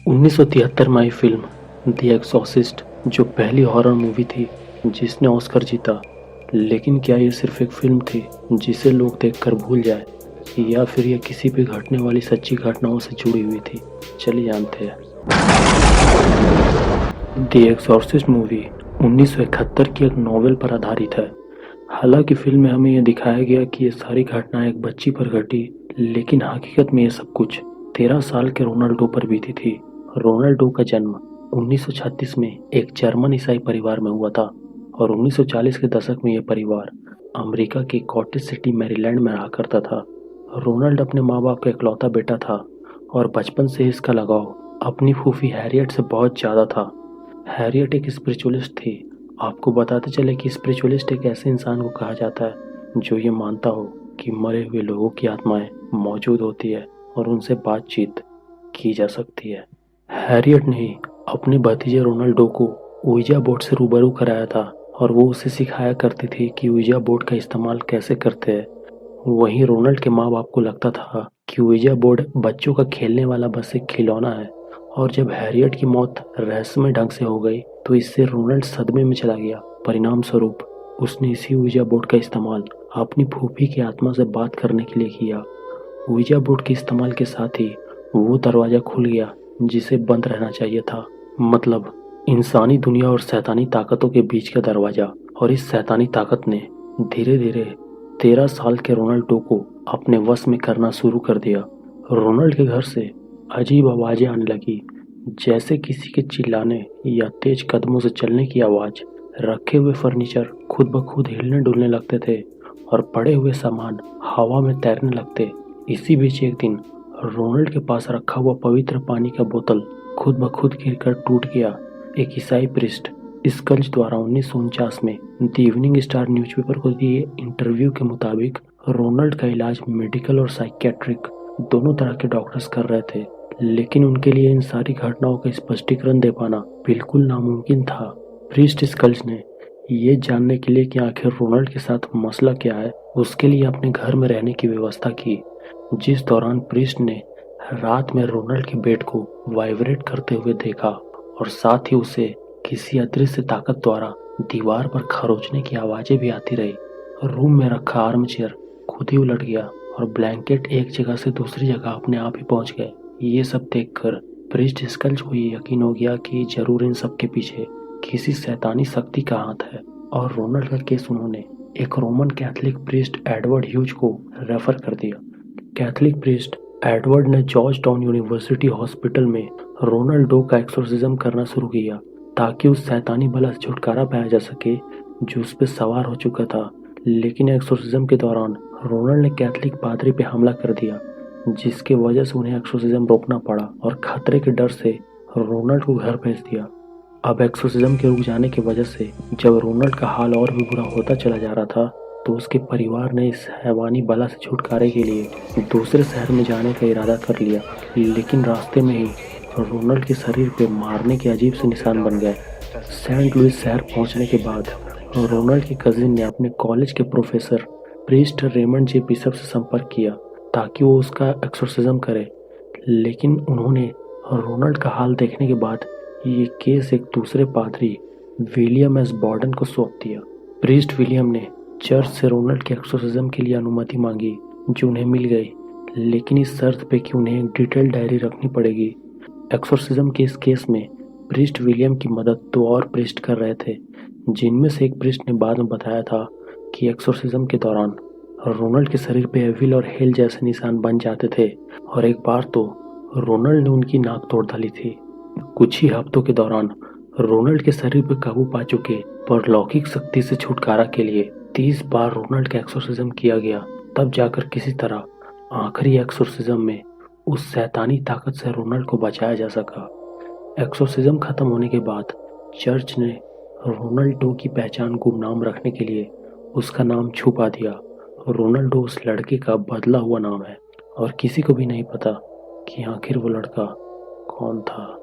1973 में आई film the exorcist जो पहली हॉरर मूवी थी जिसने ऑस्कर जीता। लेकिन क्या ये सिर्फ एक फिल्म थी जिसे लोग देखकर भूल जाए, या फिर यह किसी भी घटने वाली सच्ची घटनाओं से जुड़ी हुई थी? चलिए जानते हैं। द एक्सॉर्सिस्ट मूवी 1971 की एक नॉवेल पर आधारित है। हालांकि फिल्म में हमें यह दिखाया गया कि ये सारी घटनाएं एक बच्ची पर घटी, लेकिन हकीकत में ये सब कुछ 13 साल के रोनाल्डो पर बीती थी। रोनाल्डो का जन्म 1936 में एक जर्मन ईसाई परिवार में हुआ था और 1940 के दशक में यह परिवार अमेरिका के कॉटेज सिटी मैरीलैंड में रहा करता था। रोनाल्ड अपने माँ बाप का इकलौता बेटा था और बचपन से ही इसका लगाव अपनी फूफी हैरियट से बहुत ज़्यादा था। हैरियट एक स्पिरिचुअलिस्ट थी। आपको बताते चले कि स्पिरिचुअलिस्ट एक ऐसे इंसान को कहा जाता है जो ये मानता हो कि मरे हुए लोगों की आत्माएं मौजूद होती है और उनसे बातचीत की जा सकती है। हैरियट ने अपने भतीजे रोनाल्डो को ouija बोर्ड से रूबरू कराया था और वो उसे सिखाया करती थी कि ouija बोर्ड का इस्तेमाल कैसे करते हैं। वहीं रोनाल्ड के माँ बाप को लगता था कि ouija बोर्ड बच्चों का खेलने वाला बस एक खिलौना है, और जब हैरियट की मौत रहस्यमय ढंग से हो गई तो इससे रोनाल्ड सदमे में चला गया। परिणाम स्वरूप उसने इसी ouija बोर्ड का इस्तेमाल अपनी फूफी की आत्मा से बात करने के लिए किया। ouija बोर्ड के इस्तेमाल के साथ ही वो दरवाज़ा खुल गया जिसे बंद रहना चाहिए था, मतलब इंसानी दुनिया और शैतानी ताकतों के बीच का दरवाज़ा। और इस शैतानी ताकत ने धीरे धीरे 13 साल के रोनाल्डो को अपने वश में करना शुरू कर दिया। रोनाल्ड के घर से अजीब आवाज़ें आने लगी, जैसे किसी के चिल्लाने या तेज कदमों से चलने की आवाज़। रखे हुए फर्नीचर खुद ब खुद हिलने डुलने लगते थे और पड़े हुए सामान हवा में तैरने लगते। इसी बीच एक दिन रोनाल्ड के पास रखा हुआ पवित्र पानी का बोतल खुद ब खुद गिरकर टूट गया। एक ईसाई प्रिस्ट स्कल्ज द्वारा 1949 में द इवनिंग स्टार न्यूज़पेपर को दिए इंटरव्यू के मुताबिक रोनाल्ड का इलाज मेडिकल और साइकेट्रिक दोनों तरह के डॉक्टर्स कर रहे थे, लेकिन उनके लिए इन सारी घटनाओं का स्पष्टीकरण दे पाना बिल्कुल नामुमकिन था। प्रिस्ट स्कल्ज ने ये जानने के लिए कि आखिर रोनाल्ड के साथ मसला क्या है, उसके लिए अपने घर में रहने की व्यवस्था की, जिस दौरान प्रिस्ट ने रात में रोनाल्ड के बेड को वाइब्रेट करते हुए देखा और साथ ही उसे किसी अदृश्य ताकत द्वारा दीवार पर खरोचने की आवाज़ें भी आती रही। रूम में रखा आर्म चेयर खुद ही उलट गया और ब्लैंकेट एक जगह से दूसरी जगह अपने आप ही पहुंच गए। ये सब देखकर प्रिस्ट स्कल्ज को ये यकीन हो गया कि जरूर इन सब के पीछे किसी शैतानी शक्ति का हाथ है, और रोनाल्ड का केस उन्होंने एक Roman Catholic priest Edward huge को रेफर कर दिया। कैथोलिक प्रिस्ट एडवर्ड ने जॉर्ज टाउन यूनिवर्सिटी हॉस्पिटल में रोनाल्डो का एक्सोर्सिज्म करना शुरू किया ताकि उस शैतानी बला से छुटकारा पाया जा सके जो उस पर सवार हो चुका था। लेकिन एक्सोर्सिज्म के दौरान रोनाल्ड ने कैथोलिक पादरी पे हमला कर दिया, जिसके वजह से उन्हें एक्सोर्सिज्म रोकना पड़ा और खतरे के डर से रोनाल्ड को घर भेज दिया। अब एक्सोर्सिज्म के रुक जाने की वजह से जब रोनाल्ड का हाल और भी बुरा होता चला जा रहा था तो उसके परिवार ने इस हैवानी बला से छुटकारे के लिए दूसरे शहर में जाने का इरादा कर लिया, लेकिन रास्ते में ही रोनाल्ड के शरीर पे मारने के अजीब से निशान बन गए। सेंट लुइस शहर पहुंचने के बाद रोनाल्ड के कजिन ने अपने कॉलेज के प्रोफेसर प्रीस्ट रेमंड जे बिशप से संपर्क किया ताकि वो उसका एक्सोर्सिज्म करे, लेकिन उन्होंने रोनाल्ड का हाल देखने के बाद ये केस एक दूसरे पादरी विलियम एस बॉर्डन को सौंप दिया। प्रीस्ट विलियम ने चर्च से रोनाल्ड के एक्सोर्सिज्म के लिए अनुमति मांगी, जो उन्हें मिल गई, लेकिन इस शर्त पे कि उन्हें एक डिटेल डायरी रखनी पड़ेगी। एक्सोर्सिज्म के इस केस में प्रीस्ट विलियम की मदद 2 और प्रीस्ट कर रहे थे, जिनमें से एक प्रीस्ट ने बाद में बताया था कि एक्सोर्सिज्म के दौरान रोनाल्ड के शरीर पे एविल और हेल जैसे निशान बन जाते थे, और एक बार तो रोनाल्ड ने उनकी नाक तोड़ डाली थी। कुछ ही हफ्तों के दौरान रोनाल्ड के शरीर पर काबू पा चुके परलौकिक शक्ति से छुटकारा के लिए 30 बार रोनाल्ड का एक्सोर्सिज्म किया गया। तब जाकर किसी तरह आखिरी एक्सोर्सिज्म में उस शैतानी ताकत से रोनाल्ड को बचाया जा सका। एक्सोर्सिज्म खत्म होने के बाद चर्च ने रोनाल्डो की पहचान गुमनाम रखने के लिए उसका नाम छुपा दिया। रोनाल्डो उस लड़के का बदला हुआ नाम है और किसी को भी नहीं पता कि आखिर वो लड़का कौन था।